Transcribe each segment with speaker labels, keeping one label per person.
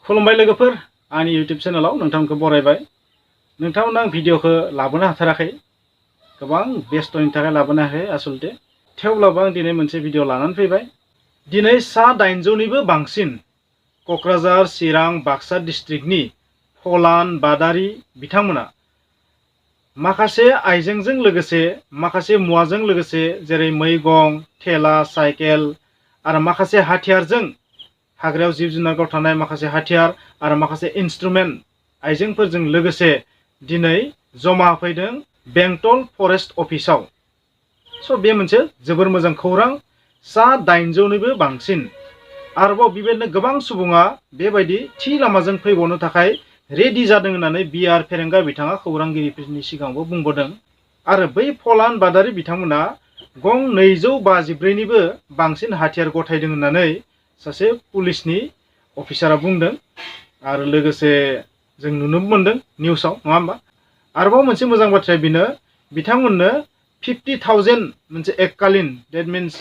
Speaker 1: खुलुमबाय लोगोफोर आंनि YouTube चेनेलाव नोंथांखौ बरायबाय। नोंथांमोन आं भिडिअखौ लाबोनो हाथाराखै, गोबां बेस्थनि थाखाय लाबोनो हायाखै आसलते। थेवब्लाबो आं दिनै मोनसे भिडिअ लानानै फैबाय। दिनै सा 800निबो बांसिन क'क्राझार, चिरां, बाक्सा डिस्ट्रिक्टनि फलान बादारि बिथांमोना माखासे आइजेंजों लोगोसे माखासे मुवाजों लोगोसे जेरै मैगं, थेला, साइकेल आरो माखासे हाथियारजों हाग्रायाव जिब जुनार गावथारनाय माखासे हाथियार आरो माखासे इन्स्ट्रुमेन्ट आइजेंफोरजों लोगोसे दिनै जमा फैदों बेंटल फरेस्ट अफिसाव। बे मोनसे जोबोर मोजां खौरां। सा 800निबो बांसिन आरोबाव बेबायदिनो गोबां सुबुङा बेबायदि थि लामाजों फैबावनो थाखाय रेडि जादों होननानै बिआर फेरेंगा बिथाङा खौरांगिरिफोरनि सिगाङावबो बुंबोदों। आरो बै फलान बादारि बिथांमोना गं 254निबो बांसिन हाथियार गथायदों होननानै सासे पुलिसनि अफिसारा बुंदों। आरो लोगोसे जों नुनो मोनदों निउसाव, नङा होमबा? आरोबाव मोनसे मोजां बाथ्राया बेनो, बिथांमोननो 50,000 मोनसे एककालीन, डेट मिन्स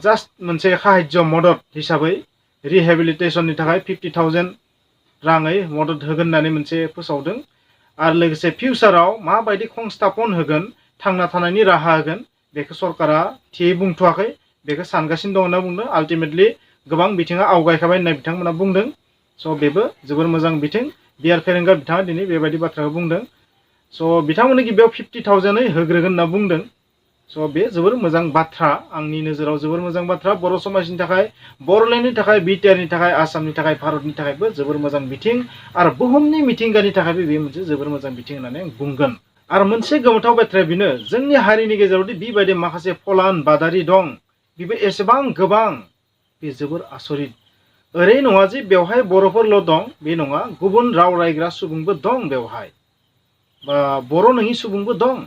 Speaker 1: जास्ट मोनसे साहाय्य मदद हिसाबै रिहेबिलिटेसननि थाखाय 50,000 राङै मदद होगोन होननानै मोनसे फोसावदों। आरो लोगोसे फिउचाराव माबायदि संस्थापन होगोन, थांना थानायनि राहा होगोन, बेखौ सरकारा थियै बुंथ'वाखै, बेखौ सानगासिनो दं होनना बुंदों। आल्टिमेटलि गोबां बिथिङा आवगायखाबाय होनना बिथांमोना बुंदों। बेबो जोबोर मोजां बिथिं। बिआर फेरेंगा बिथाङा दिनै बेबायदि बाथ्राखौ बुंदों। बिथांमोननि गिबियाव 50,000 होग्रोगोन होनना बुंदों। बे जोबोर मोजां बाथ्रा, आंनि नोजोराव जोबोर मोजां बाथ्रा। बर' समाजनि थाखाय, बर'लेण्डनि थाखाय, बिटिआरनि थाखाय, आसामनि थाखाय, भारतनि थाखायबो जोबोर मोजां बिथिं आरो बुहुमनि मिथिंगानि थाखायबो बे मोनसे जोबोर मोजां बिथिं होननानै आं बुंगोन। आरो मोनसे गोमोथाव बाथ्राया बेनो, जोंनि हारिनि गेजेरावदि बेबायदि माखासे फलान बादारि दं, बेबो एसेबां गोबां, बे जोबोर आसरित। ओरै नङा जे बेवहाय बर'फोरल' दं, बे नङा, गुबुन राव रायग्रा सुबुंबो दं बेवहाय, बा बर' नङि सुबुंबो दं,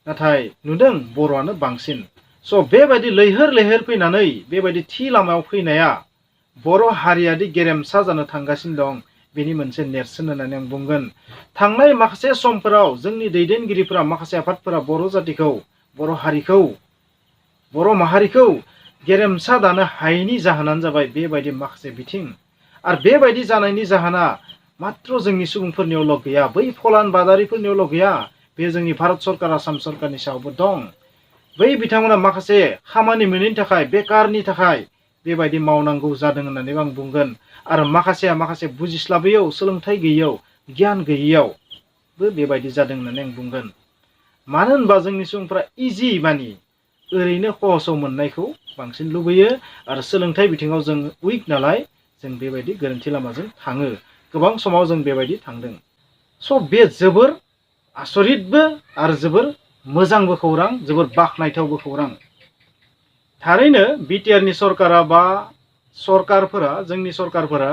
Speaker 1: नाथाय नुदों बर'आनो बांसिन। बेबायदि लैहोर लैहोर फैनानै बेबायदि थि लामायाव फैनाया बर' हारियादि गेरेमसा जानो थांगासिनो दं, बेनि मोनसे नेरसोन होननानै आं बुंगोन। थांनाय माखासे समफोराव जोंनि दैदेनगिरिफोरा, माखासे आफादफोरा बर' जातिखौ, बर' हारिखौ, बर' माहारिखौ गेरेमसा दानो हायैनि जाहोनानो जाबाय बेबायदि माखासे बिथिं। आरो बेबायदि जानायनि जाहोना मात्र जोंनि सुबुंफोरनियावल' गैया, बै फलान बादारिफोरनियावल' गैया, बे जोंनि भारत सरकार, आसाम सरकारनि सायावबो दं। बै बिथांमोना माखासे खामानि मोनैनि थाखाय, बेकारनि थाखाय बेबायदि मावनांगौ जादों होननानै आं बुंगोन। आरो माखासेया माखासे बुजिस्लाबैयाव, सोलोंथाइ गैयैयाव, गियान गैयैयावबो बेबायदि जादों होननानै आं बुंगोन। मानो होनबा जोंनि सुबुंफ्रा इजि मानि ओरैनो खहसआव मोननायखौ बांसिन लुबैयो आरो सोलोंथाइ बिथिङाव जों उइक नालाय जों बेबायदि गोरोन्थि लामाजों थाङो। गोबां समाव जों बेबायदि थांदों। बे जोबोर आसरितबो आरो जोबोर मोजांबो खौरां, जोबोर बाख्नायथावबो खौरां। थारैनो बिटिआरनि सरकारा बा सरकारफोरा, जोंनि सरकारफोरा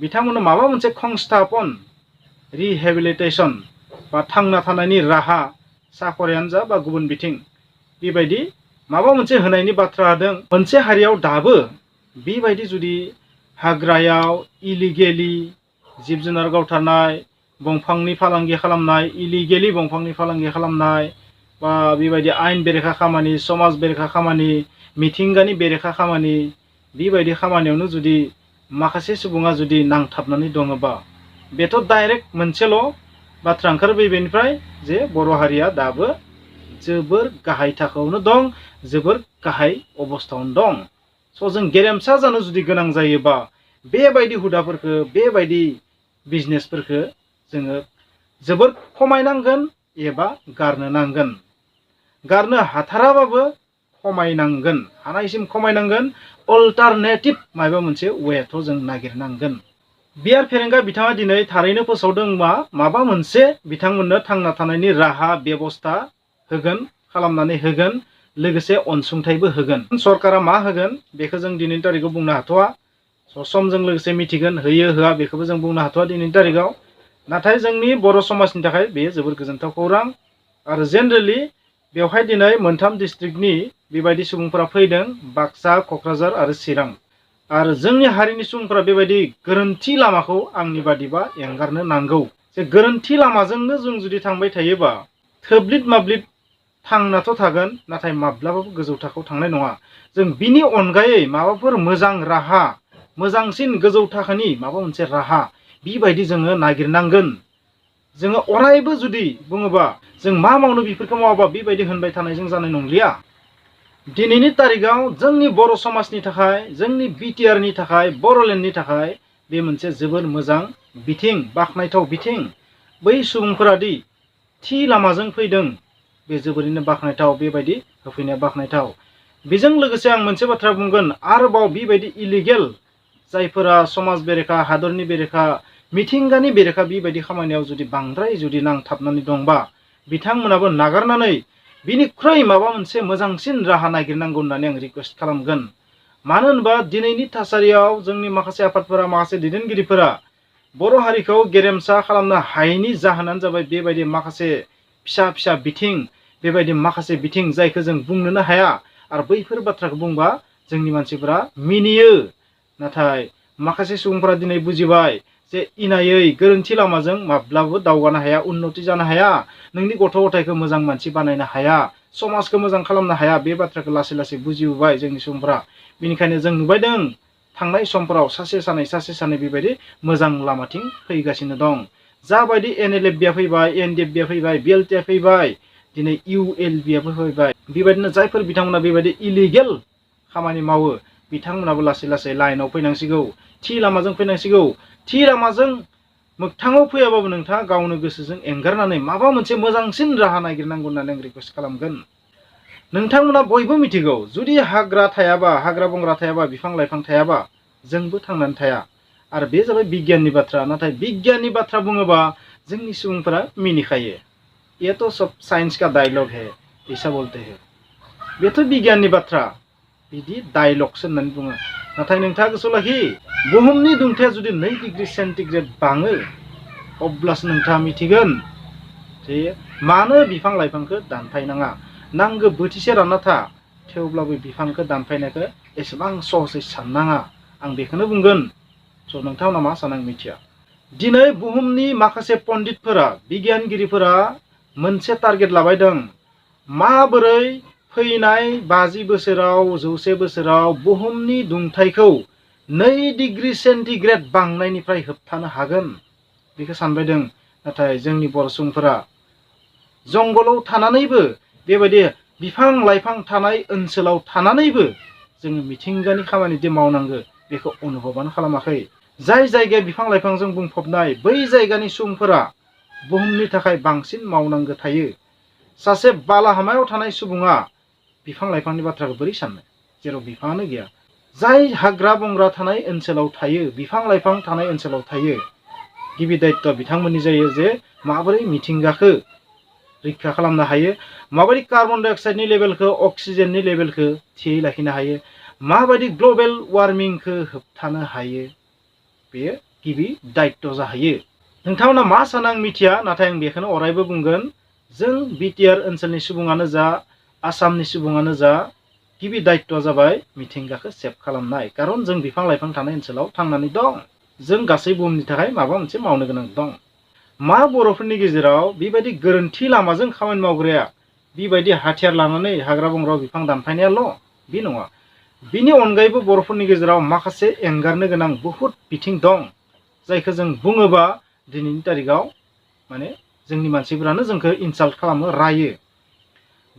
Speaker 1: बिथांमोननो माबा मोनसे संस्थापन, रिहेबिलिटेसन बा थांना थानायनि राहा, साखरियानो जा बा गुबुन बिथिं, बेबायदि माबा मोनसे होनायनि बाथ्रा होदों। मोनसे हारियाव दाबो बेबायदि जुदि हाग्रायाव इलिगेलि जिब जुनार गावथारनाय, दंफांनि फालांगि खालामनाय, इलिगेलि दंफांनि फालांगि खालामनाय, बा बेबायदि आयेन बेरेखा खामानि, समाज बेरेखा खामानि, मिथिंगानि बेरेखा खामानि, बेबायदि खामानियावनो जुदि माखासे सुबुङा जुदि नांथाबनानै दङबा, बेथ' डाइरेक्ट मोनसेल' बाथ्रा ओंखारबाय बेनिफ्राय, जे बर' हारिया दाबो जोबोर गाहाय थाखोआवनो दं, जोबोर गाहाय अबस्थायावनो दं। जों गेरेमसा जानो जुदि गोनां जायोबा बेबायदि हुदाफोरखौ, बेबायदि बिजनेसफोरखौ जोङो जोबोर खमायनांगोन एबा गारनो नांगोन। गारनो हाथाराबाबो खमायनांगोन, हानायसिम खमायनांगोन। अल्टारनेटिभ माबा मोनसे वेथ' जों नागिरनांगोन। बिआर फेरेंगा बिथाङा दिनै थारैनो फोसावदों माबा मोनसे बिथांमोननो थांना थानायनि राहा बेबस्था होगोन, खालामनानै होगोन, लोगोसे अनसुंथाइबो होगोन। सरकारा मा होगोन बेखौ जों दिनैनि तारिखआव बुंनो हाथ'वा। समजों लोगोसे मिथिगोन, होयो होआ बेखौबो जों बुंनो हाथ'वा दिनैनि तारिखआव। नाथाय जोंनि बर' समाजनि थाखाय बेयो जोबोर गोजोनथाव खौरां। आरो जेनेरेलि बेवहाय दिनै मोनथाम डिस्ट्रिक्टनि बेबायदि सुबुंफोरा फैदों, बाक्सा, क'क्राझार आरो चिरां। आरो जोंनि हारिनि सुबुंफोरा बेबायदि गोरोन्थि लामाखौ आंनि बादिबा एंगारनो नांगौ। जे गोरोन्थि लामाजोंनो जों जुदि थांबाय थायोबा थोब्लिद माब्लिद थांनाथ' थागोन, नाथाय माब्लाबाबो गोजौ थाखोआव थांनाय नङा। जों बिनि अनगायै माबाफोर मोजां राहा, मोजांसिन गोजौ थाखोनि माबा मोनसे राहा बेबायदि जोङो नागिरनांगोन। जोङो अरायबो जुदि बुङोबा जों मा मावनो बेफोरखौ मावाबा बेबायदि होनबाय थानायजों जानाय नंलिया। दिनैनि तारिखाव जोंनि बर' समाजनि थाखाय, जोंनि बिटिआरनि थाखाय, बर'लेण्डनि थाखाय बे मोनसे जोबोर मोजां बिथिं, बाख्नायथाव बिथिं। बै सुबुंफोरा दि थि लामाजों फैदों बे जोबोरैनो बाख्नायथाव, बेबायदि होफैनाया बाख्नायथाव। बेजों लोगोसे आं मोनसे बाथ्रा बुंगोन, आरोबाव बेबायदि इलिगेल जायफोरा समाज बेरेखा, हादरनि बेरेखा, मिथिंगानि बेरेखा बेबायदि खामानियाव जुदि बांद्राय जुदि नांथाबनानै दंबा बिथांमोनाबो नागारनानै बिनिख्रुइ माबा मोनसे मोजांसिन राहा नागिरनांगौ होननानै आं रिकुवेस्ट खालामगोन। मानो होनबा दिनैनि थासारियाव जोंनि माखासे आफादफोरा, माखासे दैदेनगिरिफोरा बर' हारिखौ गेरेमसा खालामनो हायैनि जाहोनानो जाबाय बेबायदि माखासे फिसा फिसा बिथिं, बेबायदि माखासे बिथिं जायखौ जों बुंनोनो हाया। आरो बैफोर बाथ्राखौ बुंबा जोंनि मानसिफोरा मिनियो। नाथाय माखासे सुबुंफोरा दिनै बुजिबाय जे इनायै गोरोन्थि लामाजों माब्लाबो दावगानो हाया, उन्नति जानो हाया, नोंनि गथ' गथायखौ मोजां मानसि बानायनो हाया, समाजखौ मोजां खालामनो हाया। बे बाथ्राखौ लासै लासै बुजिबोबाय जोंनि सुबुंफोरा। बेनिखायनो जों नुबायदों थांनाय समफोराव सासे सानै बेबायदि मोजां लामाथिं फैगासिनो दं। जाबायदि NLFB फैबाय, NDFB फैबाय, BLT फैबाय, दिनै ULB फैबाय। बेबायदिनो जायफोर बिथांमोना बेबायदि इलिगेल खामानि मावो बिथांमोनाबो लासै लासै लाइनाव फैनांसिगौ, थि लामाजों फैनांसिगौ। थि लामाजों मोगथाङाव फैयाबाबो नोंथाङा गावनो गोसोजों एंगारनानै माबा मोनसे मोजांसिन राहा नागिरनांगौ होननानै आं रिकुवेस्ट खालामगोन। नोंथांमोना बयबो मिथिगौ, जुदि हाग्रा थायाबा, हाग्रा बंग्रा थायाबा, बिफां लाइफां थायाबा जोंबो थांनानै थाया। आरो बे जाबाय बिगियाननि बाथ्रा। नाथाय बिगियाननि बाथ्रा बुङोबा जोंनि सुबुंफोरा मिनिखायो। ये तो सब साइंस का डायलग है, ऐसा बोलते हैं। बेथ' बिगियाननि बाथ्रा, बिदि डायलगसो होननानै बुङो। नाथाय नोंथाङा गोसोआव लाखि, बुहुमनि दुंथाया जुदि 2 डिग्री सेन्टिग्रेड बाङो अब्लासो नोंथाङा मिथिगोन जे मानो बिफां लाइफांखौ दानफायनाङा। नांगौ बोथिसे रानना था, थेवब्लाबो बिफांखौ दानफायनायखौ एसेबां सहसै साननाङा। आं बेखौनो बुंगोन। स' नोंथांमोना मा सानो आं मिथिया। दिनै बुहुमनि माखासे पण्डितफोरा, बिगियानगिरिफोरा मोनसे टारगेट लाबाय दं, माबोरै फैनाय 50 बोसोराव, 100 बोसोराव बुहुमनि दुंथायखौ 2 डिग्री सेन्टिग्रेड बांनायनिफ्राय होबथानो हागोन बेखौ सानबाय दं। नाथाय जोंनि बर' सुबुंफोरा जंगलाव थानानैबो, बेबायदि बिफां लाइफां थानाय ओनसोलाव थानानैबो जोङो मिथिंगानि खामानि दि मावनांगौ बेखौ अनुभबानो खालामाखै। जाय जायगाया बिफां लाइफांजों बुंफबनाय बै जायगानि सुबुंफोरा बुहुमनि थाखाय बांसिन मावनांगौ थायो। सासे बालाहामायाव थानाय सुबुङा बिफां लाइफांनि बाथ्राखौ बोरै साननो, जेराव बिफाङानो गैया। जाय हाग्रा बंग्रा थानाय ओनसोलाव थायो, बिफां लाइफां थानाय ओनसोलाव थायो, गिबि दायित्वआ बिथांमोननि जायो जे माबोरै मिथिंगाखौ रैखा खालामनो हायो, माबायदि कार्बन डाइ अक्साइडनि लेभेलखौ, अक्सिजेननि लेभेलखौ थियै लाखिनो हायो, माबायदि ग्लबेल वार्मिंखौ होबथानो हायो, बेयो गिबि दायित्व जाहैयो। नोंथांमोना मा सानो आं मिथिया। नाथाय आं बेखौनो अरायबो बुंगोन, जों बिटिआर ओनसोलनि सुबुङानो जा, आसामनि सुबुङानो जा, गिबि दायित्वआ जाबाय मिथिंगाखौ सेभ खालामनाय। खारन जों बिफां लाइफां थानाय ओनसोलाव थांनानै दं। जों गासै बुहुमनि थाखाय माबा मोनसे मावनो गोनां दं। मा बर'फोरनि गेजेराव बेबायदि गोरोन्थि लामाजों खामानि मावग्राया बेबायदि हाथियार लानानै हाग्रा बंग्रायाव बिफां दानफायनायाल' बे नङा। बिनि अनगायैबो बर'फोरनि गेजेराव माखासे एंगारनो गोनां बहुद बिथिं दं, जायखौ जों बुङोबा दिनैनि तारिखाव माने जोंनि मानसिफोरानो जोंखौ इनसाल्ट खालामो, रायो।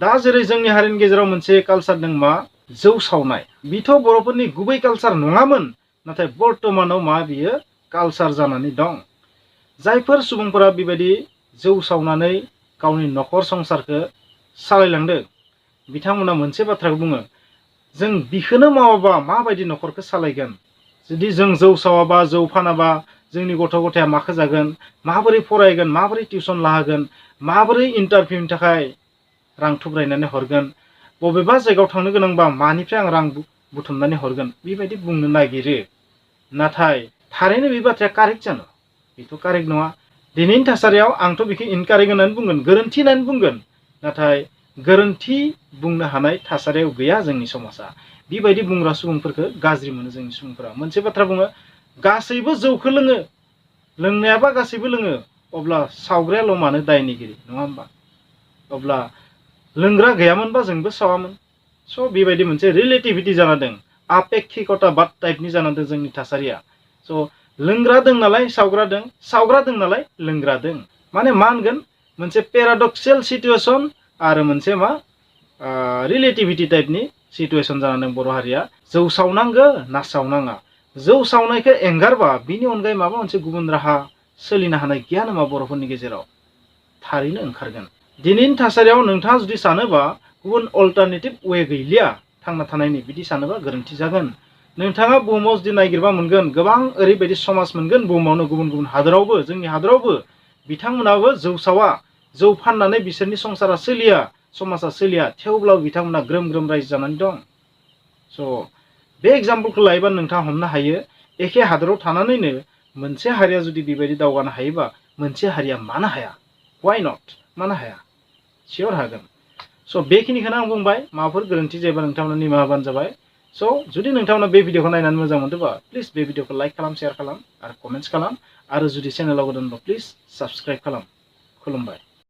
Speaker 1: दा जेरै जोंनि हारिनि गेजेराव मोनसे कालचार दं, मा जौ सावनाय। बेथ' बर'फोरनि गुबै कालचार नङामोन, नाथाय बर्तमानाव मा बियो कालचार जानानै दं। जायफोर सुबुंफोरा बेबायदि जौ सावनानै गावनि न'खर संसारखौ सालायलांदों बिथांमोना मोनसे बाथ्राखौ बुङो, जों बिखौनो मावाबा माबायदि न'खरखौ सालायगोन। जुदि जों जौ सावाबा, जौ फानाबा जोंनि गथ' गथाया माखौ जागोन, माबोरै फरायगोन, माबोरै टिउसन लाहोगोन, माबोरै इन्टारभिउनि थाखाय रां थुब्रायनानै हरगोन, बबेबा जायगायाव थांनो गोनांबा मानिफ्राय आं रां बुथुमनानै हरगोन, बेबायदि बुंनो नागिरो। नाथाय थारैनो बे बाथ्राया कारेक्ट जानो, बेथ' कारेक्ट नङा। दिनैनि थासारियाव आंथ' बेखौ इनकारेक्ट होननानै बुंगोन, गोरोन्थि होननानै बुंगोन। नाथाय गोरोन्थि बुंनो हानाय थासारियाव गैया जोंनि समाजा। बेबायदि बुंग्रा सुबुंफोरखौ गाज्रि मोनो जोंनि सुबुंफोरा। मोनसे बाथ्रा बुङो, गासैबो जौखौ लोङो, लोंनायाबा गासैबो लोङो, अब्ला सावग्रायाल' मानो दायनिगिरि, नङा होमबा? अब्ला लोंग्रा गैयामोनबा जोंबो सावामोन। स' बेबायदि मोनसे रिलेटिभिटि जाना दं। आपेक्षिकताबाद टाइपनि जानानै दं जोंनि थासारिया। स' लोंग्रा दं नालाय सावग्रा दं, सावग्रा दं नालाय लोंग्रा दं। माने मा होनगोन मोनसे पेराडक्सियेल सिटुएसन आरो मोनसे मा रिलेटिभिटि टाइपनि सिटुएसन जानानै दं बर' हारिया। जौ सावनांगो ना सावनाङा, जौ सावनायखौ एंगारबा बिनि अनगायै माबा मोनसे गुबुन राहा सोलिनो हानाय गैया नामा बर'फोरनि गेजेराव? थारैनो ओंखारगोन। दिनैनि थासारियाव नोंथाङा जुदि सानोबा गुबुन अल्टारनेटिभ वे गैलिया थांना थानायनि, बिदि सानोबा गोरोन्थि जागोन। नोंथाङा बुहुमाव जुदि नागिरबा मोनगोन गोबां ओरैबायदि समाज मोनगोन बुहुमावनो, गुबुन गुबुन हादरावबो, जोंनि हादरावबो बिथांमोनाबो जौ सावा, जौ फाननानै बिसोरनि संसारा सोलिया, समाजा सोलिया, थेवब्लाबो बिथांमोना ग्रोम ग्रोम रायजो जानानै दं। स' बे एग्जाम्पलखौ लायोबा नोंथाङा हमनो हायो एखे हादराव थानानैनो मोनसे हारिया जुदि बेबायदि दावगानो हायोबा मोनसे हारिया मानो हाया? वाइ नट? मानो हाया? सियर हागोन। स' बेखिनिखौनो आं बुंबाय। माबाफोर गोरोन्थि जायोबा नोंथांमोना निमाहा होबानो जाबाय। स' जुदि नोंथांमोना बे भिडिअखौ नायनानै मोजां मोनदोंबा प्लिज बे भिडिअखौ लाइक खालाम, शेयार खालाम आरो कमेन्ट्स खालाम। आरो जुदि चेनेलाव गोदानबा प्लिज साबस्क्राइब खालाम। खुलुमबाय।